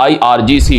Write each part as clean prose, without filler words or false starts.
IRGC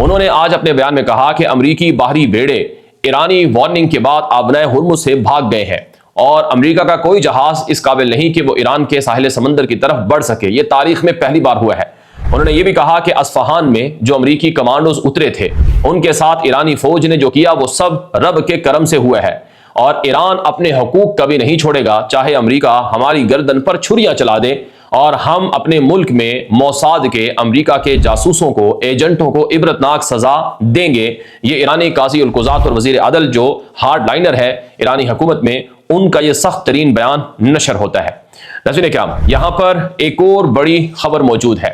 انہوں نے آج اپنے بیان میں کہا کہ امریکی باہری بیڑے ایرانی وارننگ کے بعد آبنائے ہرمز سے بھاگ گئے ہیں اور امریکہ کا کوئی جہاز اس قابل نہیں کہ وہ ایران کے ساحل سمندر کی طرف بڑھ سکے. یہ تاریخ میں پہلی بار ہوا ہے. انہوں نے یہ بھی کہا کہ اصفہان میں جو امریکی کمانڈوز اترے تھے ان کے ساتھ ایرانی فوج نے جو کیا وہ سب رب کے کرم سے ہوا ہے اور ایران اپنے حقوق کبھی نہیں چھوڑے گا، چاہے امریکہ ہماری گردن پر چھریاں چلا دے اور ہم اپنے ملک میں موساد کے امریکہ کے جاسوسوں کو، ایجنٹوں کو عبرتناک سزا دیں گے. یہ ایرانی قاضی القضات اور وزیر عدل جو ہارڈ لائنر ہے ایرانی حکومت میں، ان کا یہ سخت ترین بیان نشر ہوتا ہے. ناظرین کرام، یہاں پر ایک اور بڑی خبر موجود ہے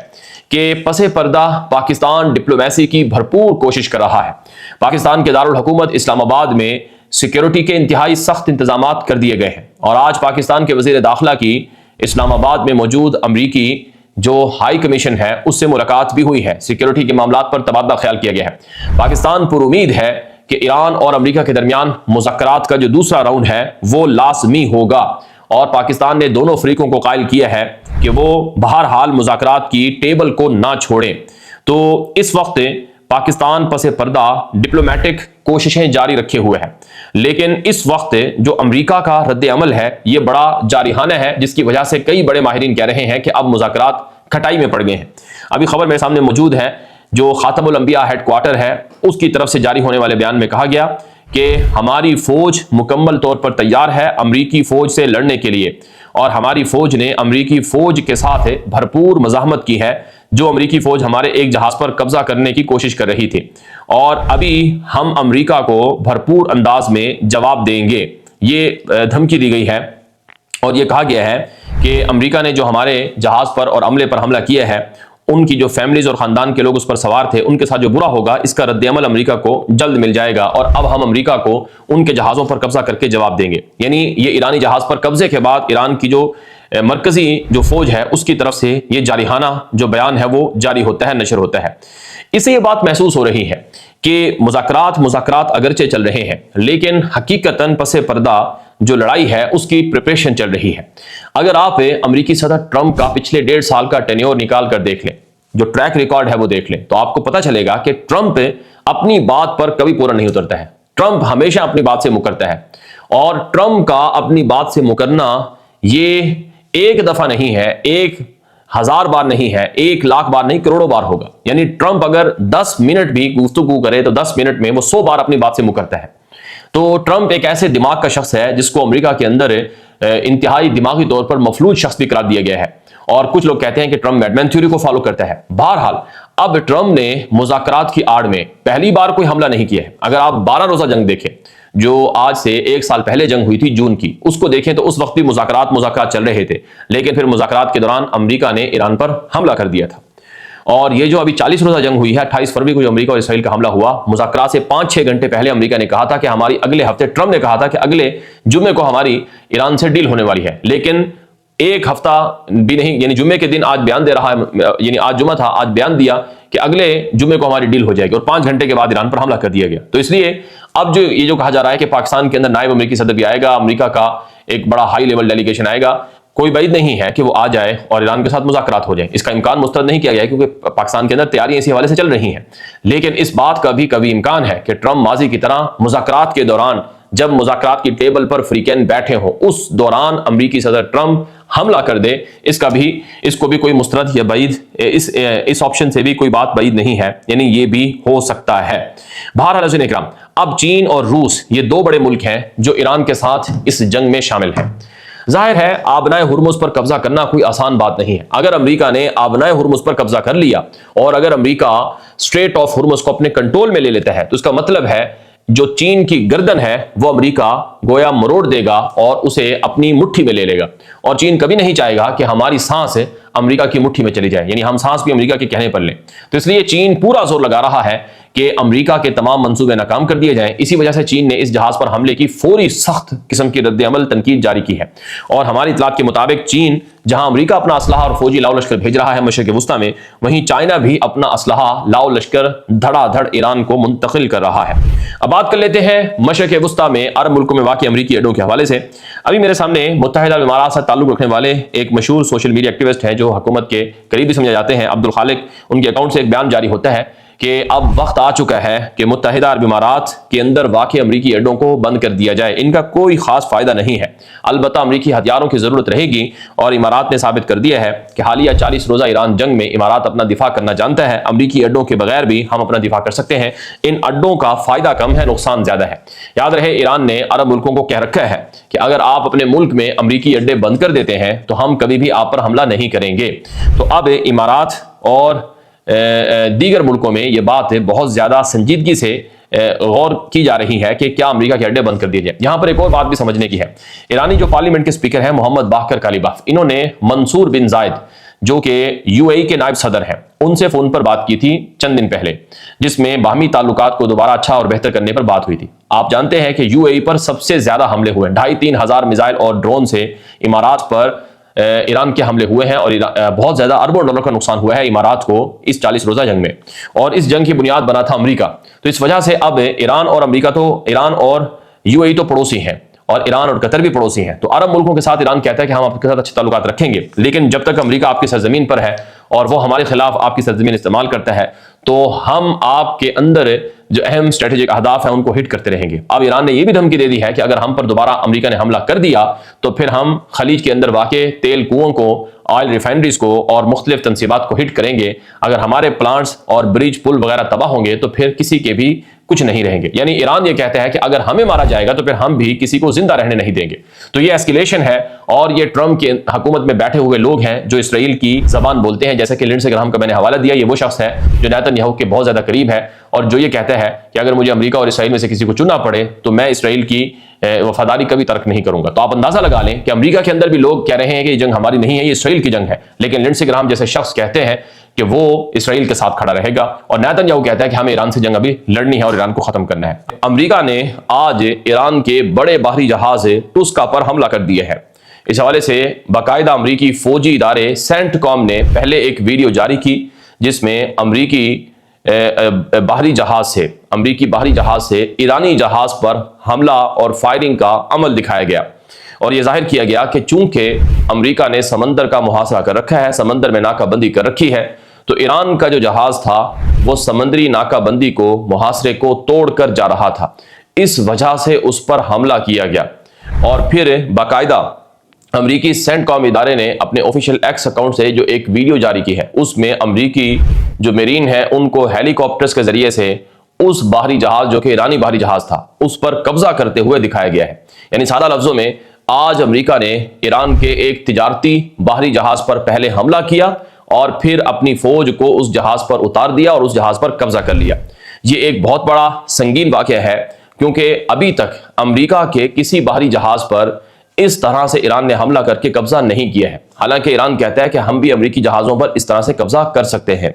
کہ پس پردہ پاکستان ڈپلومیسی کی بھرپور کوشش کر رہا ہے. پاکستان کے دارالحکومت اسلام آباد میں سیکیورٹی کے انتہائی سخت انتظامات کر دیے گئے ہیں اور آج پاکستان کے وزیر داخلہ کی اسلام آباد میں موجود امریکی جو ہائی کمیشن ہے اس سے ملاقات بھی ہوئی ہے. سیکیورٹی کے معاملات پر تبادلہ خیال کیا گیا ہے. پاکستان پر امید ہے کہ ایران اور امریکہ کے درمیان مذاکرات کا جو دوسرا راؤنڈ ہے وہ لازمی ہوگا اور پاکستان نے دونوں فریقوں کو قائل کیا ہے کہ وہ بہرحال مذاکرات کی ٹیبل کو نہ چھوڑیں. تو اس وقت پاکستان پس پردہ ڈپلومیٹک کوششیں جاری رکھے ہوئے ہیں، لیکن اس وقت جو امریکہ کا رد عمل ہے یہ بڑا جارحانہ ہے، جس کی وجہ سے کئی بڑے ماہرین کہہ رہے ہیں کہ اب مذاکرات کھٹائی میں پڑ گئے ہیں. ابھی خبر میرے سامنے موجود ہے جو خاتم الانبیاء ہیڈ کوارٹر ہے اس کی طرف سے جاری ہونے والے بیان میں کہا گیا کہ ہماری فوج مکمل طور پر تیار ہے امریکی فوج سے لڑنے کے لیے اور ہماری فوج نے امریکی فوج کے ساتھ بھرپور مزاحمت کی ہے جو امریکی فوج ہمارے ایک جہاز پر قبضہ کرنے کی کوشش کر رہی تھی اور ابھی ہم امریکہ کو بھرپور انداز میں جواب دیں گے. یہ دھمکی دی گئی ہے اور یہ کہا گیا ہے کہ امریکہ نے جو ہمارے جہاز پر اور عملے پر حملہ کیا ہے ان کی جو فیملیز اور خاندان کے لوگ اس پر سوار تھے ان کے ساتھ جو برا ہوگا اس کا رد عمل امریکہ کو جلد مل جائے گا اور اب ہم امریکہ کو ان کے جہازوں پر قبضہ کر کے جواب دیں گے. یعنی یہ ایرانی جہاز پر قبضے کے بعد ایران کی جو مرکزی جو فوج ہے اس کی طرف سے یہ جارحانہ جو بیان ہے وہ جاری ہوتا ہے، نشر ہوتا ہے. اس سے یہ بات محسوس ہو رہی ہے کہ مذاکرات اگرچہ چل رہے ہیں لیکن حقیقتاً پس پردہ جو لڑائی ہے اس کی پریپریشن چل رہی ہے. اگر آپ امریکی صدر ٹرمپ کا پچھلے 1.5 سال کا ٹینیور نکال کر دیکھ لیں، جو ٹریک ریکارڈ ہے وہ دیکھ لیں، تو آپ کو پتہ چلے گا کہ ٹرمپ اپنی بات پر کبھی پورا نہیں اترتا ہے. ٹرمپ ہمیشہ اپنی بات سے مکرتا ہے اور ٹرمپ کا اپنی بات سے مکرنا یہ ایک دفعہ نہیں ہے، 1000 بار نہیں ہے، 1,00,000 بار نہیں، کروڑوں بار ہوگا. یعنی ٹرمپ اگر 10 منٹ بھی گفتگو کرے تو 10 منٹ میں وہ 100 بار اپنی بات سے مکرتا ہے. تو ٹرمپ ایک ایسے دماغ کا شخص ہے جس کو امریکہ کے اندر انتہائی دماغی طور پر مفلوج شخص بھی قرار دیا گیا ہے اور کچھ لوگ کہتے ہیں کہ ٹرمپ میڈمین تھیوری کو فالو کرتا ہے. بہرحال اب ٹرمپ نے مذاکرات کی آڑ میں پہلی بار کوئی حملہ نہیں کیا ہے. اگر آپ 12 روزہ جنگ دیکھیں جو آج سے 1 سال پہلے جنگ ہوئی تھی جون کی، اس کو دیکھیں تو اس وقت بھی مذاکرات چل رہے تھے، لیکن پھر مذاکرات کے دوران امریکہ نے ایران پر حملہ کر دیا تھا. اور یہ جو ابھی 40 روزہ جنگ ہوئی ہے 28 فروری کو جو امریکہ اور اسرائیل کا حملہ ہوا، مذاکرات سے 5-6 گھنٹے پہلے امریکہ نے کہا تھا کہ ہماری اگلے ہفتے، ٹرمپ نے کہا تھا کہ اگلے جمعے کو ہماری ایران سے ڈیل ہونے والی ہے، لیکن ایک ہفتہ بھی نہیں، یعنی جمعے کے دن آج بیان دے رہا ہے، یعنی آج جمعہ تھا، آج بیان دیا کہ اگلے جمعے کو ہماری ڈیل ہو جائے گی اور 5 گھنٹے کے بعد ایران پر حملہ کر دیا گیا. تو اس لیے اب یہ جو کہا جا رہا ہے کہ پاکستان کے اندر نائب امریکی صدر بھی آئے گا، امریکہ کا ایک بڑا ہائی لیول ڈیلیگیشن آئے گا، کوئی بعید نہیں ہے کہ وہ آ جائے اور ایران کے ساتھ مذاکرات ہو جائیں. اس کا امکان مسترد نہیں کیا گیا ہے کیونکہ پاکستان کے اندر تیاریاں اسی حوالے سے چل رہی ہیں، لیکن اس بات کا بھی کبھی امکان ہے کہ ٹرمپ ماضی کی طرح مذاکرات کے دوران جب مذاکرات کی ٹیبل پر فریقین بیٹھے ہوں اس دوران امریکی صدر ٹرمپ حملہ کر دے. اس کو بھی کوئی مسترد یا بعید، اس آپشن سے بھی کوئی بات بعید نہیں ہے، یعنی یہ بھی ہو سکتا ہے. بہرحال عزیزان اکرام، اب چین اور روس یہ 2 بڑے ملک ہیں جو ایران کے ساتھ اس جنگ میں شامل ہیں. ظاہر ہے آبنائے ہرمز پر قبضہ کرنا کوئی آسان بات نہیں ہے. اگر امریکہ نے آبنائے ہرمز پر قبضہ کر لیا اور اگر امریکہ اسٹریٹ آف ہرمز کو اپنے کنٹرول میں لے لیتا ہے تو اس کا مطلب ہے جو چین کی گردن ہے وہ امریکہ گویا مروڑ دے گا اور اسے اپنی مٹھی میں لے لے گا. اور چین کبھی نہیں چاہے گا کہ ہماری سانس امریکہ کی مٹھی میں چلی جائے، یعنی ہم سانس بھی امریکہ کے کہنے پر لیں. تو اس لیے چین پورا زور لگا رہا ہے کہ امریکہ کے تمام منصوبے ناکام کر دیے جائیں. اسی وجہ سے چین نے اس جہاز پر حملے کی فوری سخت قسم کی رد عمل تنقید جاری کی ہے. اور ہماری اطلاعات کے مطابق چین جہاں امریکہ اپنا اسلحہ اور فوجی لاؤ لشکر بھیج رہا ہے مشرق وسطیٰ میں، وہیں چائنا بھی اپنا اسلحہ لاؤ لشکر دھڑا دھڑ ایران کو منتقل کر رہا ہے. اب بات کر لیتے ہیں مشرق وسطیٰ میں عرب ملکوں میں واقع امریکی اڈوں کے حوالے سے. ابھی میرے سامنے متحدہ امارات سے تعلق رکھنے والے ایک مشہور سوشل میڈیا ایکٹیوسٹ ہیں جو حکومت کے قریبی سمجھے جاتے ہیں، عبد الخالق، ان کے اکاؤنٹ سے ایک بیان جاری ہوتا ہے کہ اب وقت آ چکا ہے کہ متحدہ عرب امارات کے اندر واقع امریکی اڈوں کو بند کر دیا جائے. ان کا کوئی خاص فائدہ نہیں ہے. البتہ امریکی ہتھیاروں کی ضرورت رہے گی اور امارات نے ثابت کر دیا ہے کہ حالیہ 40 روزہ ایران جنگ میں امارات اپنا دفاع کرنا جانتا ہے. امریکی اڈوں کے بغیر بھی ہم اپنا دفاع کر سکتے ہیں. ان اڈوں کا فائدہ کم ہے، نقصان زیادہ ہے. یاد رہے ایران نے عرب ملکوں کو کہہ رکھا ہے کہ اگر آپ اپنے ملک میں امریکی اڈے بند کر دیتے ہیں تو ہم کبھی بھی آپ پر حملہ نہیں کریں گے. تو اب امارات اور دیگر ملکوں میں یہ بات بہت زیادہ سنجیدگی سے غور کی جا رہی ہے کہ کیا امریکہ کے اڈے بند کر دیے جائیں. یہاں پر ایک اور بات بھی سمجھنے کی ہے. ایرانی جو پارلیمنٹ کے سپیکر ہیں محمد باقر کالیباف، انہوں نے منصور بن زائد جو کہ UAE کے نائب صدر ہیں ان سے فون پر بات کی تھی چند دن پہلے، جس میں باہمی تعلقات کو دوبارہ اچھا اور بہتر کرنے پر بات ہوئی تھی. آپ جانتے ہیں کہ UAE پر سب سے زیادہ حملے ہوئے، 2500-3000 ہزار میزائل اور ڈرون سے امارات پر ایران کے حملے ہوئے ہیں اور بہت زیادہ اربوں ڈالر کا نقصان ہوا ہے امارات کو اس 40 روزہ جنگ میں. اور اس جنگ کی بنیاد بنا تھا امریکہ. تو اس وجہ سے اب ایران اور UAE تو پڑوسی ہیں اور ایران اور قطر بھی پڑوسی ہیں. تو عرب ملکوں کے ساتھ ایران کہتا ہے کہ ہم آپ کے ساتھ اچھے تعلقات رکھیں گے، لیکن جب تک امریکہ آپ کی سرزمین پر ہے اور وہ ہمارے خلاف آپ کی سرزمین استعمال کرتا ہے تو ہم آپ کے اندر جو اہم اسٹریٹجک اہداف ہیں ان کو ہٹ کرتے رہیں گے. اب ایران نے یہ بھی دھمکی دے دی ہے کہ اگر ہم پر دوبارہ امریکہ نے حملہ کر دیا تو پھر ہم خلیج کے اندر واقع تیل کنوؤں کو، آئل ریفائنریز کو اور مختلف تنصیبات کو ہٹ کریں گے. اگر ہمارے پلانٹس اور برج پل وغیرہ تباہ ہوں گے تو پھر کسی کے بھی کچھ نہیں رہیں گے. یعنی ایران یہ کہتا ہے کہ اگر ہمیں مارا جائے گا تو پھر ہم بھی کسی کو زندہ رہنے نہیں دیں گے. تو یہ ایسکیلیشن ہے اور یہ ٹرمپ کی حکومت میں بیٹھے ہوئے لوگ ہیں جو اسرائیل کی زبان بولتے ہیں. جیسے کہ لنڈسے گراہم کا میں نے حوالہ دیا، یہ وہ شخص ہے جو نیتن یاہو کے بہت زیادہ قریب ہے اور جو یہ کہتا ہے کہ اگر مجھے امریکہ اور اسرائیل میں سے کسی کو چننا پڑے تو میں اسرائیل کی وفاداری کبھی ترک نہیں کروں گا. تو آپ اندازہ لگا لیں کہ امریکہ کے اندر بھی لوگ کہہ رہے ہیں کہ یہ جنگ ہماری نہیں ہے، یہ اسرائیل کی جنگ ہے، لیکن لنڈسے گراہم جیسے شخص کہتے ہیں کہ وہ اسرائیل کے ساتھ کھڑا رہے گا اور نیتن یاہو کہتا ہے کہ ہمیں ایران سے جنگ ابھی لڑنی ہے اور ایران کو ختم کرنا ہے. امریکہ نے آج ایران کے بڑے بحری جہاز ٹوسکا پر حملہ کر دیا ہے. اس حوالے سے باقاعدہ امریکی فوجی ادارے سینٹ کام نے پہلے ایک ویڈیو جاری کی جس میں امریکی بحری جہاز سے ایرانی جہاز پر حملہ اور فائرنگ کا عمل دکھایا گیا اور یہ ظاہر کیا گیا کہ چونکہ امریکہ نے سمندر کا محاصرہ کر رکھا ہے، سمندر میں ناکہ بندی کر رکھی ہے، تو ایران کا جو جہاز تھا وہ سمندری ناکہ بندی کو، محاصرے کو توڑ کر جا رہا تھا. اس وجہ سے اس پر حملہ کیا گیا. اور پھر باقاعدہ امریکی سینٹ کام ادارے نے اپنے آفیشیل ایکس اکاؤنٹ سے جو ایک ویڈیو جاری کی ہے اس میں امریکی جو میرین ہے ان کو ہیلی کاپٹرز کے ذریعے سے اس بحری جہاز جو کہ ایرانی بحری جہاز تھا اس پر قبضہ کرتے ہوئے دکھایا گیا ہے. یعنی سادہ لفظوں میں آج امریکہ نے ایران کے ایک تجارتی بحری جہاز پر پہلے حملہ کیا اور پھر اپنی فوج کو اس جہاز پر اتار دیا اور اس جہاز پر قبضہ کر لیا. یہ ایک بہت بڑا سنگین واقعہ ہے کیونکہ ابھی تک امریکہ کے کسی بحری جہاز پر اس طرح سے ایران نے حملہ کر کے قبضہ نہیں کیا ہے. حالانکہ ایران کہتا ہے کہ ہم بھی امریکی جہازوں پر اس طرح سے قبضہ کر سکتے ہیں.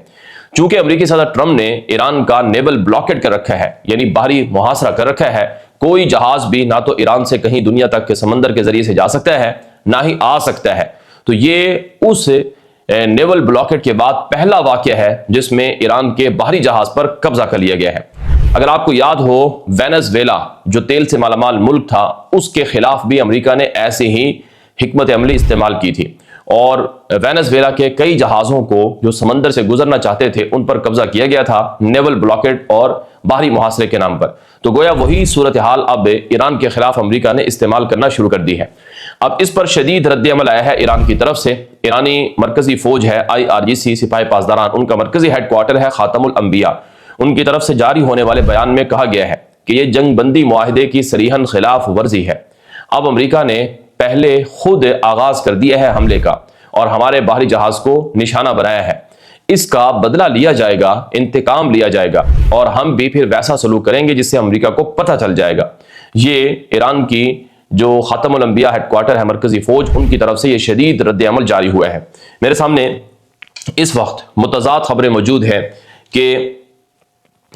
چونکہ امریکی صدر ٹرمپ نے ایران کا نیول بلاکیڈ کر رکھا ہے، یعنی بحری محاصرہ کر رکھا ہے، کوئی جہاز بھی نہ تو ایران سے کہیں دنیا تک کے سمندر کے ذریعے سے جا سکتا ہے نہ ہی آ سکتا ہے. تو یہ اس نیول بلاکیڈ کے بعد پہلا واقعہ ہے جس میں ایران کے بحری جہاز پر قبضہ کر لیا گیا ہے. اگر آپ کو یاد ہو وینزویلا جو تیل سے مالا مال ملک تھا، اس کے خلاف بھی امریکہ نے ایسی ہی حکمت عملی استعمال کی تھی اور وینزویلا کے کئی جہازوں کو جو سمندر سے گزرنا چاہتے تھے ان پر قبضہ کیا گیا تھا نیول بلاکیڈ اور باہری محاصرے کے نام پر. تو گویا وہی صورتحال اب ایران کے خلاف امریکہ نے استعمال کرنا شروع کر دی ہے. اب اس پر شدید رد عمل آیا ہے ایران کی طرف سے. ایرانی مرکزی فوج ہے IRGC سپاہی پاسداران، ان کا مرکزی ہیڈ کوارٹر ہے خاتم الانبیاء. ان کی طرف سے جاری ہونے والے بیان میں کہا گیا ہے کہ یہ جنگ بندی معاہدے کی صریحاً خلاف ورزی ہے. اب امریکہ نے پہلے خود آغاز کر دیا ہے حملے کا اور ہمارے بحری جہاز کو نشانہ بنایا ہے. اس کا بدلہ لیا جائے گا، انتقام لیا جائے گا اور ہم بھی پھر ویسا سلوک کریں گے جس سے امریکہ کو پتہ چل جائے گا. یہ ایران کی جو خاتم الانبیاء ہیڈ کوارٹر ہے مرکزی فوج، ان کی طرف سے یہ شدید رد عمل جاری ہوا ہے. میرے سامنے اس وقت متضاد خبریں موجود ہیں کہ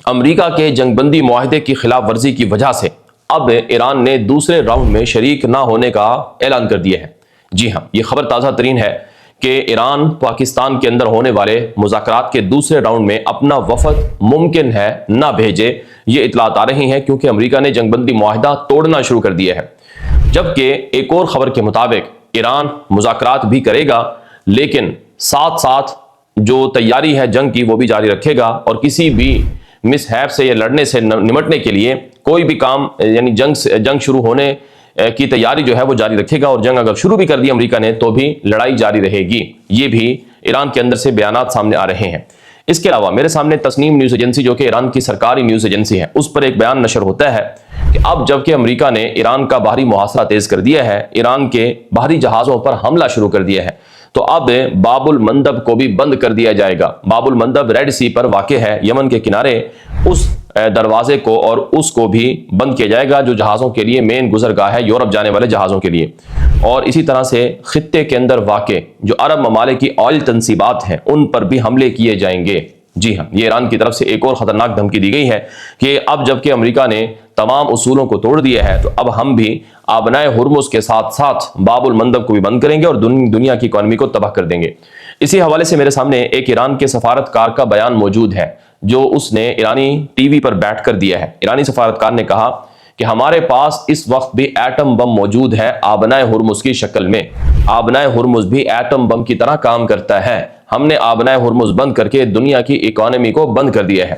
امریکہ کے جنگ بندی معاہدے کی خلاف ورزی کی وجہ سے اب ایران نے دوسرے راؤنڈ میں شریک نہ ہونے کا اعلان کر دیا ہے. جی ہاں، یہ خبر تازہ ترین ہے کہ ایران پاکستان کے اندر ہونے والے مذاکرات کے دوسرے راؤنڈ میں اپنا وفد ممکن ہے نہ بھیجے. یہ اطلاعات آ رہی ہیں کیونکہ امریکہ نے جنگ بندی معاہدہ توڑنا شروع کر دیا ہے. جبکہ ایک اور خبر کے مطابق ایران مذاکرات بھی کرے گا لیکن ساتھ ساتھ جو تیاری ہے جنگ کی وہ بھی جاری رکھے گا، اور کسی بھی مس ہیپ سے یا لڑنے سے نمٹنے کے لیے کوئی بھی کام یعنی جنگ شروع ہونے کی تیاری جو ہے وہ جاری رکھے گا، اور جنگ اگر شروع بھی کر دی امریکہ نے تو بھی لڑائی جاری رہے گی۔ یہ بھی ایران کے اندر سے بیانات سامنے آ رہے ہیں۔ اس کے علاوہ میرے سامنے تسنیم نیوز ایجنسی جو کہ ایران کی سرکاری نیوز ایجنسی ہے، اس پر ایک بیان نشر ہوتا ہے کہ اب جب کہ امریکہ نے ایران کا باہری محاصرہ تیز کر دیا ہے، ایران کے باہری جہازوں پر حملہ شروع کر دیا ہے، تو اب باب المندب کو بھی بند کر دیا جائے گا۔ باب المندب ریڈ سی پر واقع ہے، یمن کے کنارے، اس دروازے کو اور اس کو بھی بند کیا جائے گا جو جہازوں کے لیے مین گزرگاہ ہے، یورپ جانے والے جہازوں کے لیے۔ اور اسی طرح سے خطے کے اندر واقع جو عرب ممالک کی آئل تنصیبات ہیں ان پر بھی حملے کیے جائیں گے۔ جی ہاں، یہ ایران کی طرف سے ایک اور خطرناک دھمکی دی گئی ہے کہ اب جب کہ امریکہ نے تمام اصولوں کو توڑ دیا ہے تو اب ہم بھی آبنائے ہرمز کے ساتھ ساتھ باب المندب کو بھی بند کریں گے اور دنیا کی اکانومی کو تباہ کر دیں گے۔ اسی حوالے سے میرے سامنے ایک ایران کے سفارتکار کا بیان موجود ہے جو اس نے ایرانی ٹی وی پر بیٹھ کر دیا ہے۔ ایرانی سفارتکار نے کہا کہ ہمارے پاس اس وقت بھی ایٹم بم موجود ہے آبنائے ہرمز کی شکل میں۔ آبنائے ہرمز بھی ایٹم بم کی طرح کام کرتا ہے۔ ہم نے آبنائے ہرمز بند کر کے دنیا کی اکانومی کو بند کر دیا ہے،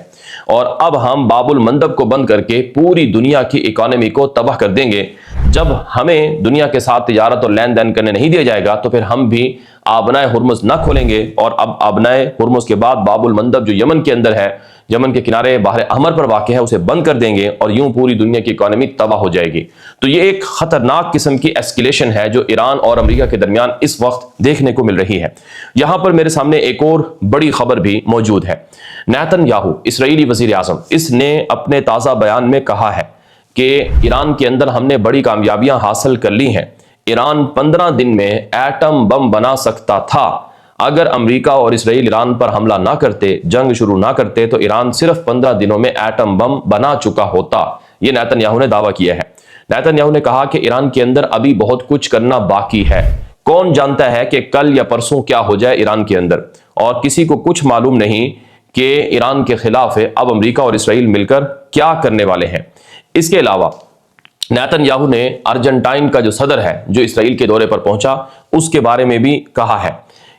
اور اب ہم باب المندب کو بند کر کے پوری دنیا کی اکانومی کو تباہ کر دیں گے۔ جب ہمیں دنیا کے ساتھ تجارت اور لین دین کرنے نہیں دیا جائے گا تو پھر ہم بھی آبنائے ہرمز نہ کھولیں گے، اور اب آبنائے ہرمز کے بعد باب المندب جو یمن کے اندر ہے، یمن کے کنارے بحر احمر پر واقع ہے، اسے بند کر دیں گے، اور یوں پوری دنیا کی اکانومی تباہ ہو جائے گی۔ تو یہ ایک خطرناک قسم کی ایسکیلیشن ہے جو ایران اور امریکہ کے درمیان اس وقت دیکھنے کو مل رہی ہے۔ یہاں پر میرے سامنے ایک اور بڑی خبر بھی موجود ہے۔ نیتن یاہو، اسرائیلی وزیر اعظم، اس نے اپنے تازہ بیان میں کہا ہے کہ ایران کے اندر ہم نے بڑی کامیابیاں حاصل کر لی ہیں۔ ایران 15 دن میں ایٹم بم بنا سکتا تھا۔ اگر امریکہ اور اسرائیل ایران پر حملہ نہ کرتے، جنگ شروع نہ کرتے، تو ایران صرف 15 دنوں میں ایٹم بم بنا چکا ہوتا۔ یہ نیتن یاہو نے دعویٰ کیا ہے۔ نیتن یاہو نے کہا کہ ایران کے اندر ابھی بہت کچھ کرنا باقی ہے۔ کون جانتا ہے کہ کل یا پرسوں کیا ہو جائے ایران کے اندر، اور کسی کو کچھ معلوم نہیں کہ ایران کے خلاف اب امریکہ اور اسرائیل مل کر کیا کرنے والے ہیں۔ اس کے علاوہ نیتن یاہو نے ارجنٹائن کا جو صدر ہے جو اسرائیل کے دورے پر پہنچا، اس کے بارے میں بھی کہا ہے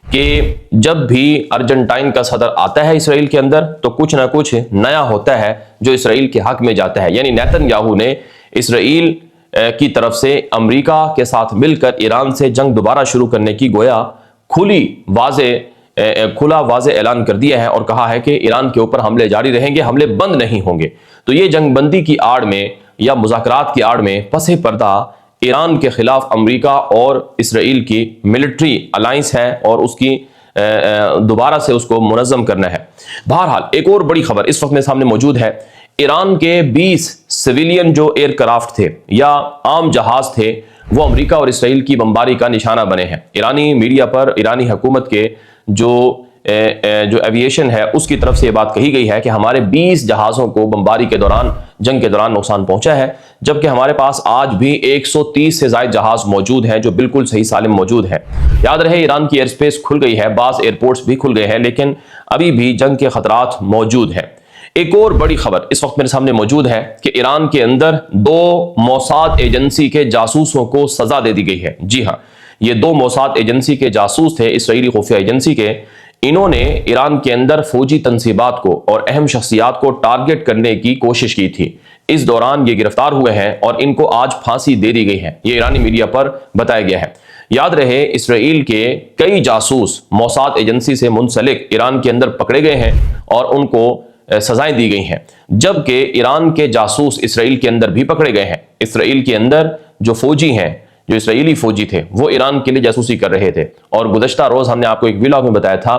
کہ جب بھی ارجنٹائن کا صدر آتا ہے اسرائیل کے اندر تو کچھ نہ کچھ نیا ہوتا ہے جو اسرائیل کے حق میں جاتا ہے۔ یعنی نیتن یاہو نے اسرائیل کی طرف سے امریکہ کے ساتھ مل کر ایران سے جنگ دوبارہ شروع کرنے کی گویا کھلا واضح اعلان کر دیا ہے، اور کہا ہے کہ ایران کے اوپر حملے جاری رہیں گے، حملے بند نہیں ہوں گے۔ تو یہ جنگ بندی کی آڑ میں یا مذاکرات کی آڑ میں پس پردہ ایران کے خلاف امریکہ اور اسرائیل کی ملٹری الائنس ہے، اور اس کی دوبارہ سے اس کو منظم کرنا ہے۔ بہرحال ایک اور بڑی خبر اس وقت میرے سامنے موجود ہے۔ ایران کے 20 سویلین جو ایئر کرافٹ تھے یا عام جہاز تھے، وہ امریکہ اور اسرائیل کی بمباری کا نشانہ بنے ہیں۔ ایرانی میڈیا پر ایرانی حکومت کے جو ایوییشن ہے اس کی طرف سے یہ بات کہی گئی ہے کہ ہمارے 20 جہازوں کو بمباری کے دوران، جنگ کے دوران نقصان پہنچا ہے، جبکہ ہمارے پاس آج بھی 130 سے زائد جہاز موجود ہیں جو بالکل صحیح سالم موجود ہیں۔ یاد رہے ایران کی ایئر سپیس کھل گئی ہے، بعض ایئرپورٹس بھی کھل گئے ہیں، لیکن ابھی بھی جنگ کے خطرات موجود ہیں۔ ایک اور بڑی خبر اس وقت میرے سامنے موجود ہے کہ ایران کے اندر 2 موساد ایجنسی کے جاسوسوں کو سزا دے دی گئی ہے۔ جی ہاں، یہ 2 موساد ایجنسی کے جاسوس تھے، اسرائیلی خفیہ ایجنسی کے۔ انہوں نے ایران کے اندر فوجی تنصیبات کو اور اہم شخصیات کو ٹارگٹ کرنے کی کوشش کی تھی۔ اس دوران یہ گرفتار ہوئے ہیں اور ان کو آج پھانسی دے دی گئی ہے، یہ ایرانی میڈیا پر بتایا گیا ہے۔ یاد رہے اسرائیل کے کئی جاسوس موساد ایجنسی سے منسلک ایران کے اندر پکڑے گئے ہیں اور ان کو سزائیں دی گئی ہیں، جبکہ ایران کے جاسوس اسرائیل کے اندر بھی پکڑے گئے ہیں۔ اسرائیل کے اندر جو فوجی ہیں، جو اسرائیلی فوجی تھے، وہ ایران کے لیے جاسوسی کر رہے تھے، اور گزشتہ روز ہم نے آپ کو ایک ویلاگ میں بتایا تھا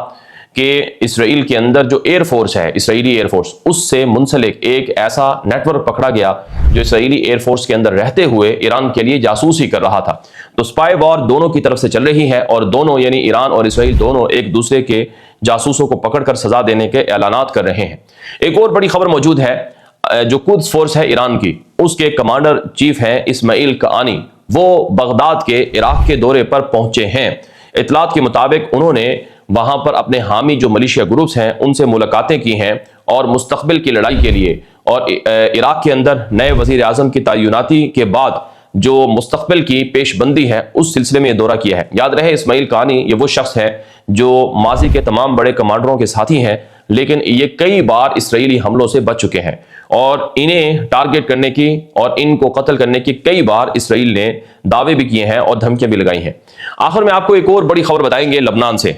کہ اسرائیل کے اندر جو ایئر فورس ہے، اسرائیلی ایئر فورس، اس سے منسلک ایک ایسا نیٹ ورک پکڑا گیا جو اسرائیلی ایئر فورس کے اندر رہتے ہوئے ایران کے لیے جاسوسی کر رہا تھا۔ تو سپائی وار دونوں کی طرف سے چل رہی ہے، اور دونوں یعنی ایران اور اسرائیل دونوں ایک دوسرے کے جاسوسوں کو پکڑ کر سزا دینے کے اعلانات کر رہے ہیں۔ ایک اور بڑی خبر موجود ہے، جو قدس فورس ہے ایران کی، اس کے کمانڈر چیف ہیں اسماعیل کعانی، وہ بغداد کے عراق کے دورے پر پہنچے ہیں۔ اطلاعات کے مطابق انہوں نے وہاں پر اپنے حامی جو ملیشیا گروپس ہیں ان سے ملاقاتیں کی ہیں، اور مستقبل کی لڑائی کے لیے اور عراق کے اندر نئے وزیر اعظم کی تعیناتی کے بعد جو مستقبل کی پیش بندی ہے اس سلسلے میں یہ دورہ کیا ہے۔ یاد رہے اسماعیل قانی یہ وہ شخص ہے جو ماضی کے تمام بڑے کمانڈروں کے ساتھی ہیں، لیکن یہ کئی بار اسرائیلی حملوں سے بچ چکے ہیں اور انہیں ٹارگٹ کرنے کی اور ان کو قتل کرنے کی کئی بار اسرائیل نے دعوے بھی کیے ہیں اور دھمکیاں بھی لگائی ہیں۔ آخر میں آپ کو ایک اور بڑی خبر بتائیں گے لبنان سے،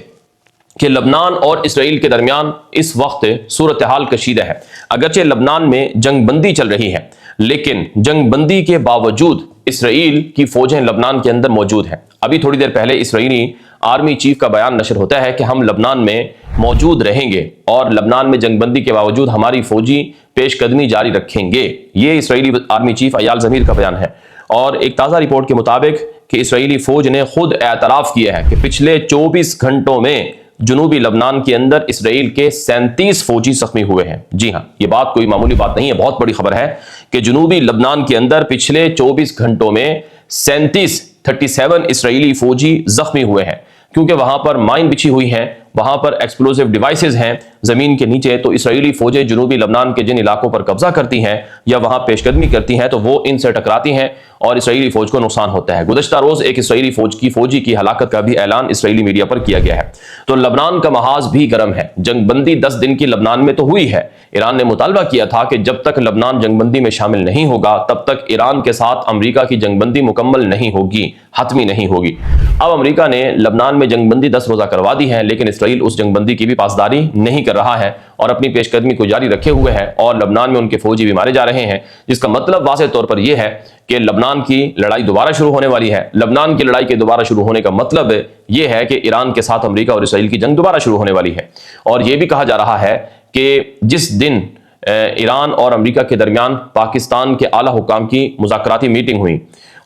کہ لبنان اور اسرائیل کے درمیان اس وقت صورتحال کشیدہ ہے۔ اگرچہ لبنان میں جنگ بندی چل رہی ہے، لیکن جنگ بندی کے باوجود اسرائیل کی فوجیں لبنان کے اندر موجود ہیں۔ ابھی تھوڑی دیر پہلے اسرائیلی آرمی چیف کا بیان نشر ہوتا ہے کہ ہم لبنان میں موجود رہیں گے اور لبنان میں جنگ بندی کے باوجود ہماری فوجی پیش قدمی جاری رکھیں گے۔ یہ اسرائیلی آرمی چیف ایال زمیر کا بیان ہے، اور ایک تازہ رپورٹ کے مطابق کہ اسرائیلی فوج نے خود اعتراف کیا ہے کہ پچھلے 24 گھنٹوں میں جنوبی لبنان کے اندر اسرائیل کے 37 فوجی زخمی ہوئے ہیں۔ جی ہاں، یہ بات کوئی معمولی بات نہیں ہے، بہت بڑی خبر ہے کہ جنوبی لبنان کے اندر پچھلے 24 گھنٹوں میں 37 اسرائیلی فوجی زخمی ہوئے ہیں، کیونکہ وہاں پر مائن بچھی ہوئی ہیں، وہاں پر ایکسپلوزیو ڈیوائسز ہیں زمین کے نیچے۔ تو اسرائیلی فوجیں جنوبی لبنان کے جن علاقوں پر قبضہ کرتی ہیں یا وہاں پیش قدمی کرتی ہیں تو وہ ان سے ٹکراتی ہیں اور اسرائیلی فوج کو نقصان ہوتا ہے۔ گزشتہ روز ایک اسرائیلی فوجی کی ہلاکت کا بھی اعلان اسرائیلی میڈیا پر کیا گیا ہے۔ تو لبنان کا محاذ بھی گرم ہے۔ جنگ بندی 10 دن کی لبنان میں تو ہوئی ہے۔ ایران نے مطالبہ کیا تھا کہ جب تک لبنان جنگ بندی میں شامل نہیں ہوگا تب تک ایران کے ساتھ امریکہ کی جنگ بندی مکمل نہیں ہوگی، حتمی نہیں ہوگی۔ اب امریکہ نے لبنان میں جنگ بندی 10 روزہ کروا دی ہے، لیکن اسرائیل اس جنگ بندی کی بھی پاسداری نہیں کر رہا ہے اور اپنی پیش قدمی کو جاری رکھے ہوئے ہے، اور لبنان میں ان کے فوجی بھی مارے جا رہے ہیں، جس کا مطلب واضح طور پر یہ ہے کہ لبنان کی لڑائی دوبارہ شروع ہونے والی ہے۔ لبنان کی لڑائی کے دوبارہ شروع ہونے کا مطلب یہ ہے کہ ایران کے ساتھ امریکہ اور اسرائیل کی جنگ دوبارہ شروع ہونے والی ہے۔ اور یہ بھی کہا جا رہا ہے کہ جس دن ایران اور امریکہ کے درمیان پاکستان کے اعلیٰ حکام کی مذاکراتی میٹنگ ہوئی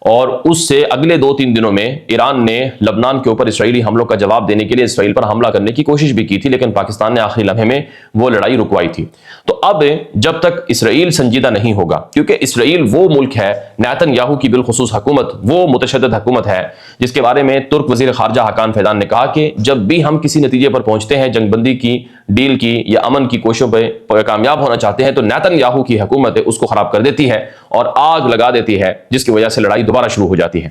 اور اس سے اگلے 2-3 دنوں میں ایران نے لبنان کے اوپر اسرائیلی حملوں کا جواب دینے کے لیے اسرائیل پر حملہ کرنے کی کوشش بھی کی تھی، لیکن پاکستان نے آخری لمحے میں وہ لڑائی رکوائی تھی۔ تو اب جب تک اسرائیل سنجیدہ نہیں ہوگا، کیونکہ اسرائیل وہ ملک ہے، نیتن یاہو کی بالخصوص حکومت وہ متشدد حکومت ہے جس کے بارے میں ترک وزیر خارجہ حاکان فیدان نے کہا کہ جب بھی ہم کسی نتیجے پر پہنچتے ہیں، جنگ بندی کی، ڈیل کی یا امن کی کوششوں پہ کامیاب ہونا چاہتے ہیں، تو نیتن یاہو کی حکومت اس کو خراب کر دیتی ہے اور آگ لگا دیتی ہے، جس کی وجہ سے لڑائی دوبارہ شروع ہو جاتی ہے۔